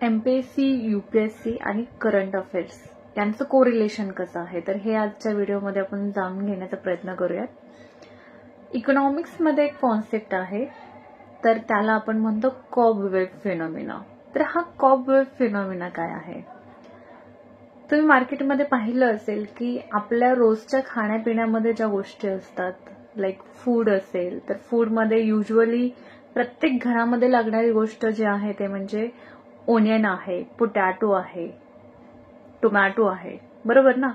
MPSC, UPSC आणि current affairs यांचं correlation कसं आहे, तर हे आजच्या व्हिडिओमध्ये आपण जाणून घेण्याचा प्रयत्न करूयात. इकॉनॉमिक्समध्ये एक कॉन्सेप्ट आहे, तर त्याला आपण म्हणतो कॉबवेब फिनॉमिना. तर हा कॉबवेब फिनॉमिना काय आहे? तुम्ही मार्केटमध्ये पाहिलं असेल की आपल्या रोजच्या खाण्यापिण्यामध्ये ज्या गोष्टी असतात, लाईक फूड असेल, तर फूडमध्ये युजली प्रत्येक घरामध्ये लागणारी गोष्ट जी आहे ते म्हणजे ओनियन आहे, पोटॅटो आहे, टोमॅटो आहे, बरोबर ना.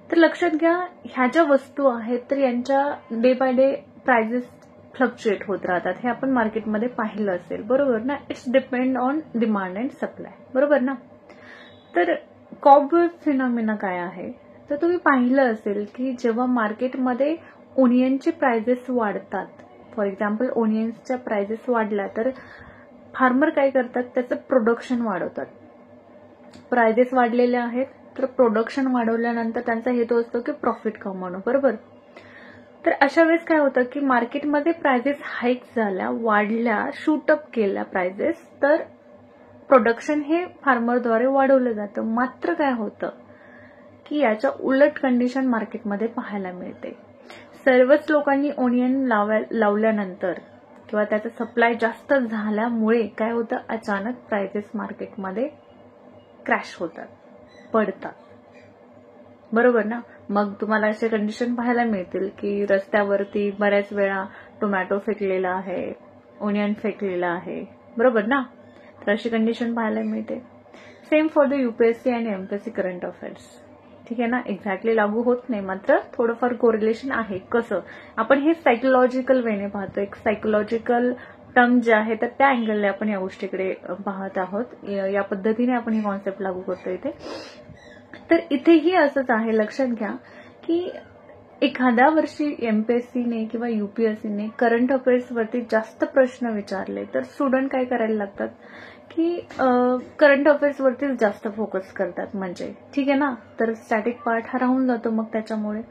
तर लक्षात घ्या, ह्या ज्या वस्तू आहेत तर यांच्या day by day prices fluctuate होत राहतात. हे आपण मार्केटमध्ये पाहिलं असेल, बरोबर ना. It's depend on demand and supply, बरोबर ना. तर कॉबवेब फिनॉमिना काय आहे, तर तुम्ही पाहिलं असेल की जेव्हा मार्केटमध्ये ओनियनचे प्राइसेस वाढतात, फॉर एक्झाम्पल ओनियन्सच्या प्राइसेस वाढल्या तर फार्मर काय करतात, त्याचं प्रोडक्शन वाढवतात. प्राइसेस वाढलेले आहेत तर प्रोडक्शन वाढवल्यानंतर त्यांचा हेतू असतो की प्रॉफिट कमवणं, बरोबर. तर अशा वेळेस काय होतं की मार्केटमध्ये प्राइसेस हाईक झाल्या, वाढल्या, शूटअप केल्या प्राइसेस, तर प्रोडक्शन हे फार्मरद्वारे वाढवलं जातं. मात्र काय होतं की याच्या उलट कंडिशन मार्केटमध्ये पाहायला मिळते. सर्वच लोकांनी ओनियन लावल्यानंतर किंवा त्याचा सप्लाय जास्त झाल्यामुळे काय होतं, अचानक प्राइसेस मार्केटमध्ये क्रॅश होतात, पडतात, बरोबर ना. मग तुम्हाला असे कंडिशन पाहायला मिळतील की रस्त्यावरती बऱ्याच वेळा टोमॅटो फेकलेला आहे, ओनियन फेकलेला आहे, बरोबर ना. तर अशी कंडिशन पाहायला मिळते. सेम फॉर द यूपीएससी आणि एमपीएससी करंट अफेअर्स, ठीक आहे ना. एक्झॅक्टली लागू होत नाही, मात्र थोडंफार कोरिलेशन आहे. कसं, आपण हे सायकोलॉजिकल वेने पाहतो, एक सायकोलॉजिकल टर्म जे आहे तर त्या अँगलने आपण या गोष्टीकडे पाहत आहोत. या पद्धतीने आपण हे कॉन्सेप्ट लागू करतो इथे. तर इथेही असंच आहे. लक्षात घ्या की एखाद्या वर्षी एमपीएससीने किंवा यूपीएससीने करंट अफेअर्स वरती जास्त प्रश्न विचारले तर स्टुडंट काय करायला लागतात की करंट अफेअर्स वरतीच जास्त फोकस करतात, म्हणजे ठीक आहे ना. तर स्टॅटिक पार्ट हा राहून जातो मग त्याच्यामुळे.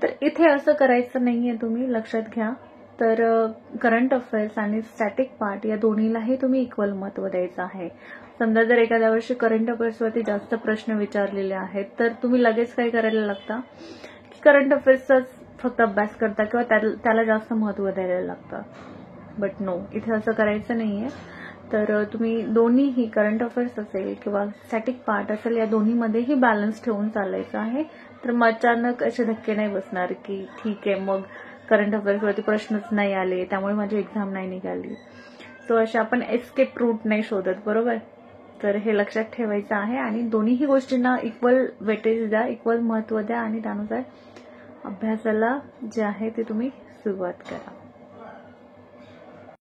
तर इथे असं करायचं नाहीये, तुम्ही लक्षात घ्या. तर करंट अफेअर्स आणि स्टॅटिक पार्ट या दोन्हीलाही तुम्ही इक्वल महत्व द्यायचं आहे. समजा जर एखाद्या वर्षी करंट अफेअर्सवरती जास्त प्रश्न विचारलेले आहेत तर तुम्ही लगेच काय करायला लागता की करंट अफेअर्सचाच फक्त अभ्यास करता किंवा त्याला जास्त महत्व द्यायला लागतं. बट नो, इथे असं करायचं नाहीये. तर तुम्ही दोन्हीही, करंट अफेअर्स असेल किंवा स्टॅटिक पार्ट असेल, या दोन्हीमध्येही बॅलन्स ठेवून चालायचं आहे. तर मग अचानक असे धक्के नाही बसणार की ठीक आहे मग करंट अफेअर्सवरती प्रश्नच नाही आले त्यामुळे माझी एक्झाम नाही निघाली. सो अशा आपण एस्केप रूट नाही शोधत, बरोबर. तर हे लक्षात ठेवायचं आहे आणि दोन्हीही गोष्टींना इक्वल वेटेज द्या, इक्वल महत्व द्या आणि त्यानुसार अभ्यासाला जे आहे ते तुम्ही सुरुवात करा.